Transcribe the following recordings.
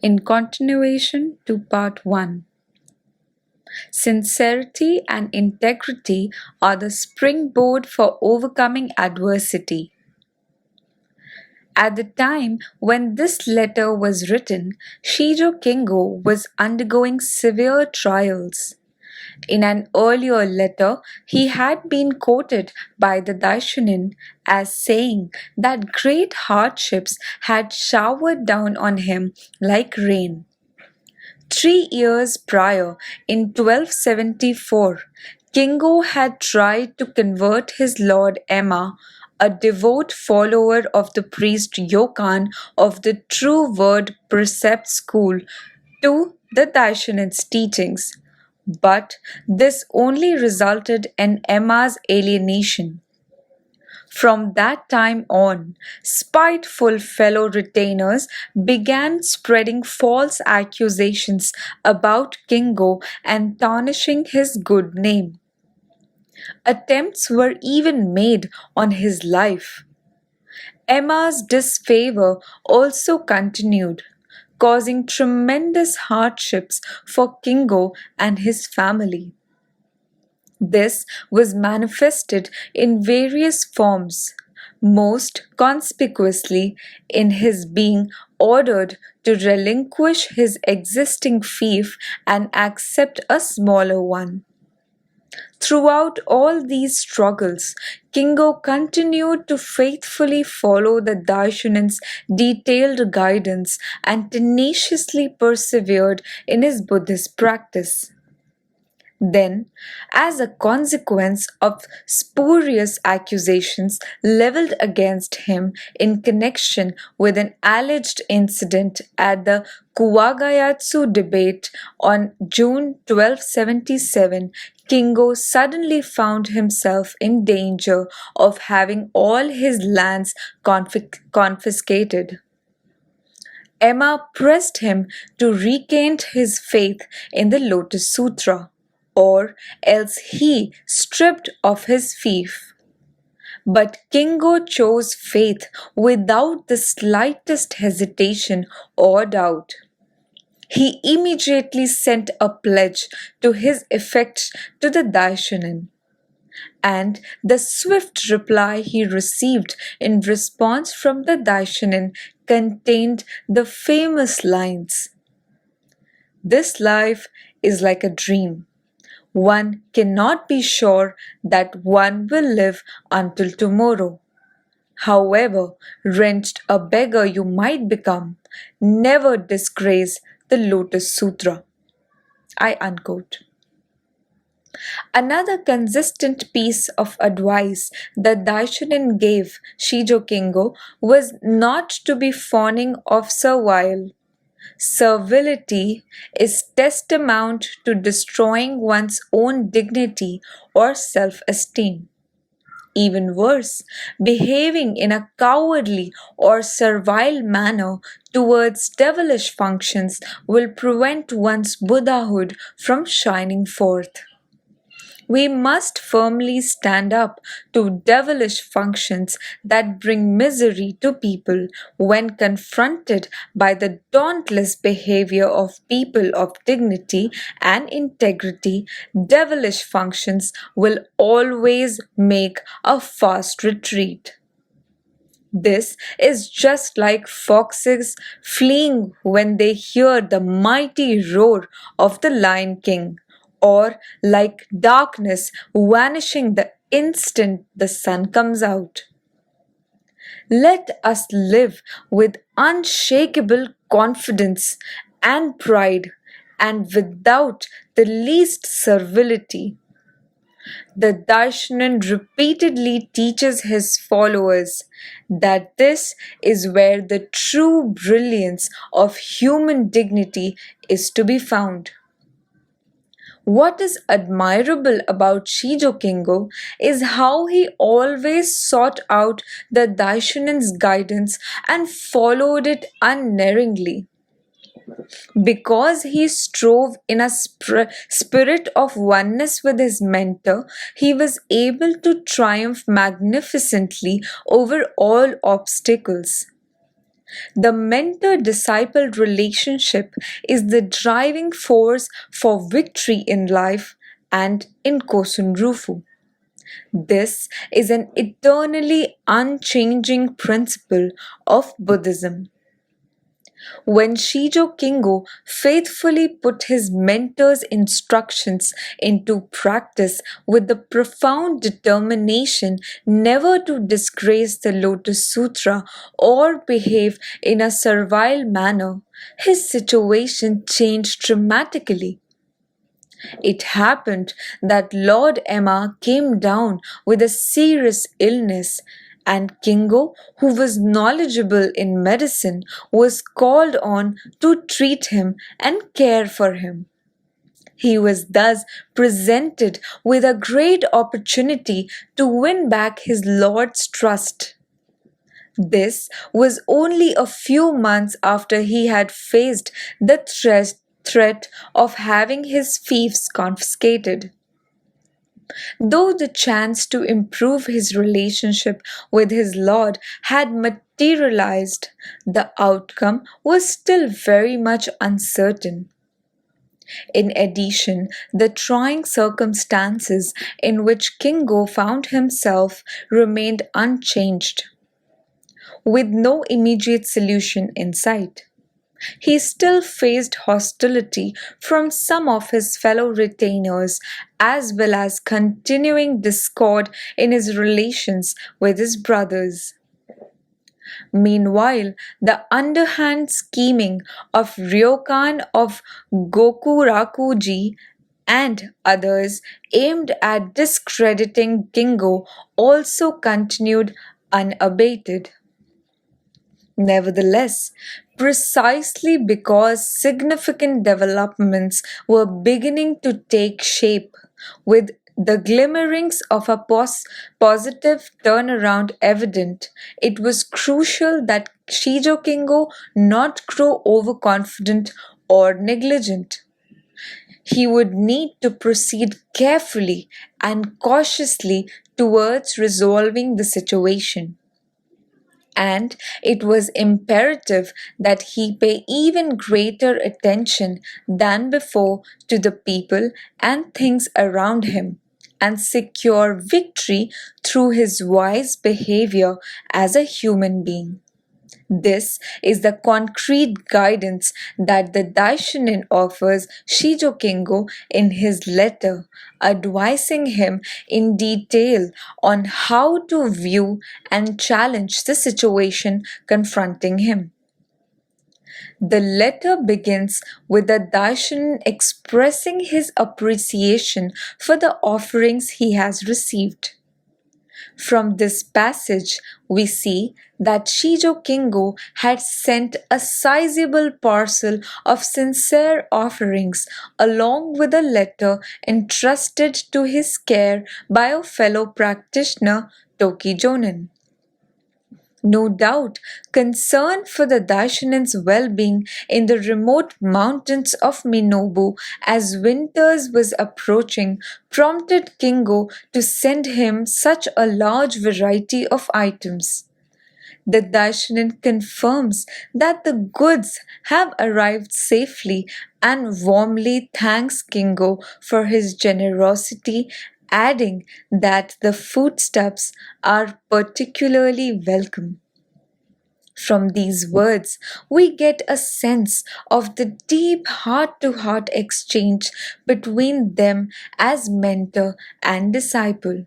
In continuation to part 1, sincerity and integrity are the springboard for overcoming adversity. At the time when this letter was written, Shijo Kingo was undergoing severe trials. In an earlier letter, he had been quoted by the Daishonin as saying that great hardships had showered down on him like rain. 3 years prior, in 1274, Kingo had tried to convert his lord Emma, a devout follower of the priest Yokan of the True Word Precept School, to the Daishonin's teachings. But this only resulted in Emma's alienation. From that time on, spiteful fellow retainers began spreading false accusations about Kingo and tarnishing his good name. Attempts were even made on his life. Emma's disfavor also continued, causing tremendous hardships for Kingo and his family. This was manifested in various forms, most conspicuously in his being ordered to relinquish his existing fief and accept a smaller one. Throughout all these struggles, Kingo continued to faithfully follow the Daishonin's detailed guidance and tenaciously persevered in his Buddhist practice. Then, as a consequence of spurious accusations leveled against him in connection with an alleged incident at the Kuwagayatsu debate on June 1277, Kingo suddenly found himself in danger of having all his lands confiscated. Emma pressed him to recant his faith in the Lotus Sutra, or else he stripped of his fief. But Kingo chose faith without the slightest hesitation or doubt. He immediately sent a pledge to his effect to the Daishonin, and the swift reply he received in response from the Daishonin contained the famous lines: "This life is like a dream. One cannot be sure that one will live until tomorrow. However wrenched a beggar you might become, never disgrace the Lotus Sutra." I unquote. Another consistent piece of advice that Daishonin gave Shijo Kingo was not to be fawning of servile. Servility is tantamount to destroying one's own dignity or self-esteem. Even worse, behaving in a cowardly or servile manner towards devilish functions will prevent one's Buddhahood from shining forth. We must firmly stand up to devilish functions that bring misery to people. When confronted by the dauntless behavior of people of dignity and integrity, devilish functions will always make a fast retreat. This is just like foxes fleeing when they hear the mighty roar of the Lion King, or like darkness vanishing the instant the sun comes out. Let us live with unshakable confidence and pride, and without the least servility. The Darshanan repeatedly teaches his followers that this is where the true brilliance of human dignity is to be found. What is admirable about Shijo Kingo is how he always sought out the Daishonin's guidance and followed it unerringly. Because he strove in a spirit of oneness with his mentor, he was able to triumph magnificently over all obstacles. The mentor disciple relationship is the driving force for victory in life and in Kosunrufu. This is an eternally unchanging principle of Buddhism. When Shijo Kingo faithfully put his mentor's instructions into practice with the profound determination never to disgrace the Lotus Sutra or behave in a servile manner, his situation changed dramatically. It happened that Lord Emma came down with a serious illness, and Kingo, who was knowledgeable in medicine, was called on to treat him and care for him. He was thus presented with a great opportunity to win back his lord's trust. This was only a few months after he had faced the threat of having his fiefs confiscated. Though the chance to improve his relationship with his lord had materialized, the outcome was still very much uncertain. In addition, the trying circumstances in which Kingo found himself remained unchanged, with no immediate solution in sight. He still faced hostility from some of his fellow retainers, as well as continuing discord in his relations with his brothers. Meanwhile, the underhand scheming of Ryokan of Gokurakuji and others aimed at discrediting Kingo also continued unabated. Nevertheless, precisely because significant developments were beginning to take shape, with the glimmerings of a positive turnaround evident, it was crucial that Shijo Kingo not grow overconfident or negligent. He would need to proceed carefully and cautiously towards resolving the situation, and it was imperative that he pay even greater attention than before to the people and things around him and secure victory through his wise behavior as a human being. This is the concrete guidance that the Daishonin offers Shijo Kingo in his letter, advising him in detail on how to view and challenge the situation confronting him. The letter begins with the Daishonin expressing his appreciation for the offerings he has received. From this passage, we see that Shijo Kingo had sent a sizable parcel of sincere offerings along with a letter entrusted to his care by a fellow practitioner, Toki Jonin. No doubt, concern for the Daishonin's well-being in the remote mountains of Minobu as winters was approaching prompted Kingo to send him such a large variety of items. The Daishonin confirms that the goods have arrived safely and warmly thanks Kingo for his generosity, adding that the foodstuffs are particularly welcome. From these words, we get a sense of the deep heart to heart exchange between them as mentor and disciple.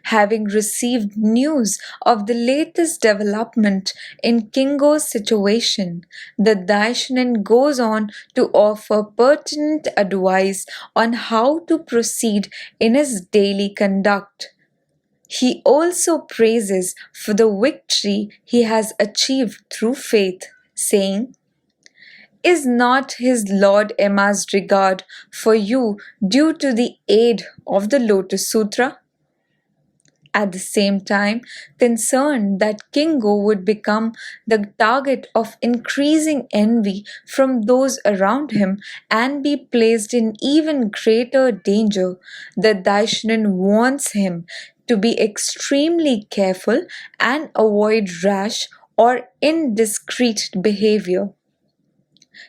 Having received news of the latest development in Kingo's situation, the Daishonin goes on to offer pertinent advice on how to proceed in his daily conduct. He also praises for the victory he has achieved through faith, saying, "Is not his Lord Emma's regard for you due to the aid of the Lotus Sutra?" At the same time, concerned that Kingo would become the target of increasing envy from those around him and be placed in even greater danger, the Daishonin warns him to be extremely careful and avoid rash or indiscreet behavior.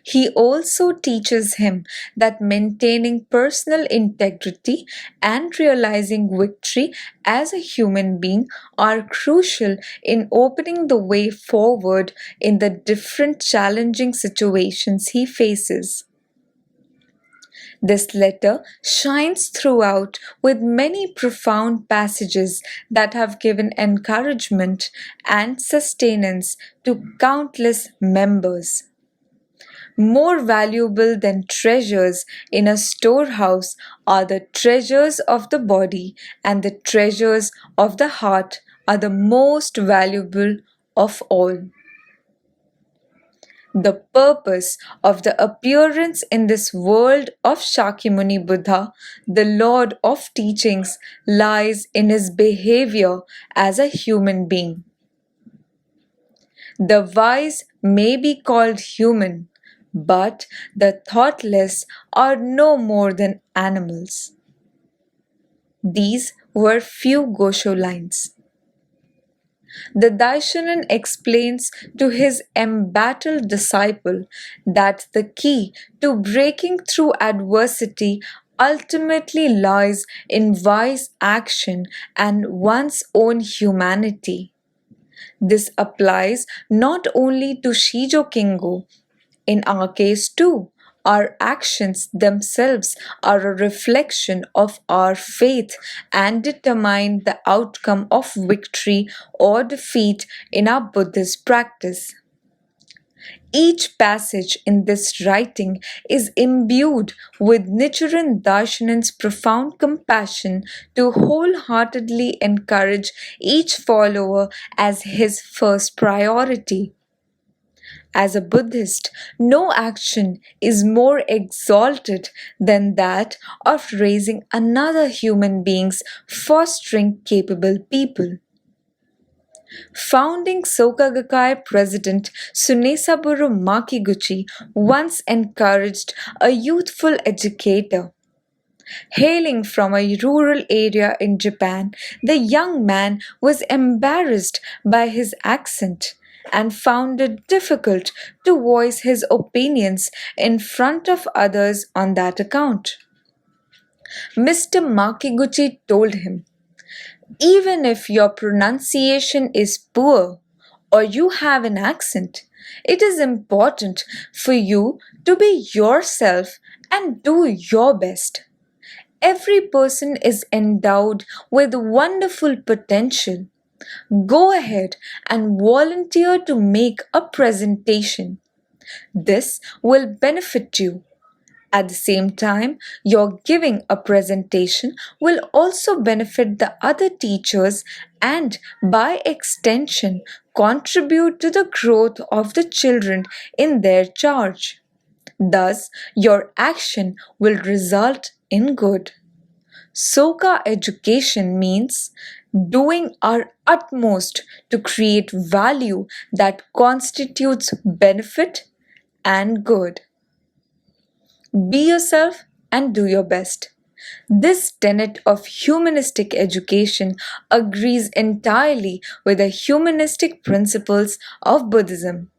He also teaches him that maintaining personal integrity and realizing victory as a human being are crucial in opening the way forward in the different challenging situations he faces. This letter shines throughout with many profound passages that have given encouragement and sustenance to countless members. More valuable than treasures in a storehouse are the treasures of the body, and the treasures of the heart are the most valuable of all. The purpose of the appearance in this world of Shakyamuni Buddha, the Lord of teachings, lies in his behavior as a human being. The wise may be called human, but the thoughtless are no more than animals. These were few Gosho lines. The Daishonin explains to his embattled disciple that the key to breaking through adversity ultimately lies in wise action and one's own humanity. This applies not only to Shijo Kingo. In our case too, our actions themselves are a reflection of our faith and determine the outcome of victory or defeat in our Buddhist practice. Each passage in this writing is imbued with Nichiren Daishonin's profound compassion to wholeheartedly encourage each follower as his first priority. As a Buddhist, no action is more exalted than that of raising another human being's fostering capable people. Founding Soka Gakkai President Sunesaburo Makiguchi once encouraged a youthful educator. Hailing from a rural area in Japan, the young man was embarrassed by his accent and found it difficult to voice his opinions in front of others on that account. Mr. Makiguchi told him, "Even if your pronunciation is poor or you have an accent, it is important for you to be yourself and do your best. Every person is endowed with wonderful potential. Go ahead and volunteer to make a presentation. This will benefit you. At the same time, your giving a presentation will also benefit the other teachers and, by extension, contribute to the growth of the children in their charge. Thus, your action will result in good." Soka education means doing our utmost to create value that constitutes benefit and good. Be yourself and do your best. This tenet of humanistic education agrees entirely with the humanistic principles of Buddhism.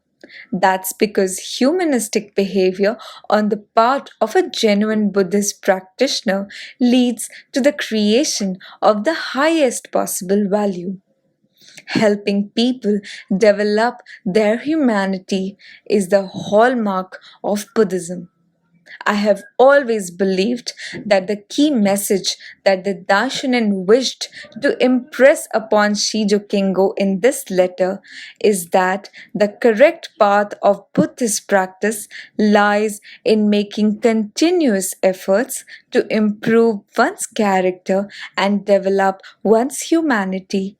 That's because humanistic behavior on the part of a genuine Buddhist practitioner leads to the creation of the highest possible value. Helping people develop their humanity is the hallmark of Buddhism. I have always believed that the key message that the Daishonin wished to impress upon Shijo Kingo in this letter is that the correct path of Buddhist practice lies in making continuous efforts to improve one's character and develop one's humanity.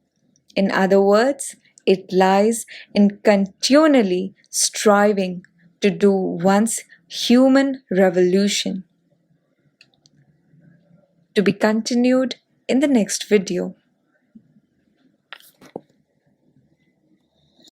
In other words, it lies in continually striving to do one's human revolution. To be continued in the next video.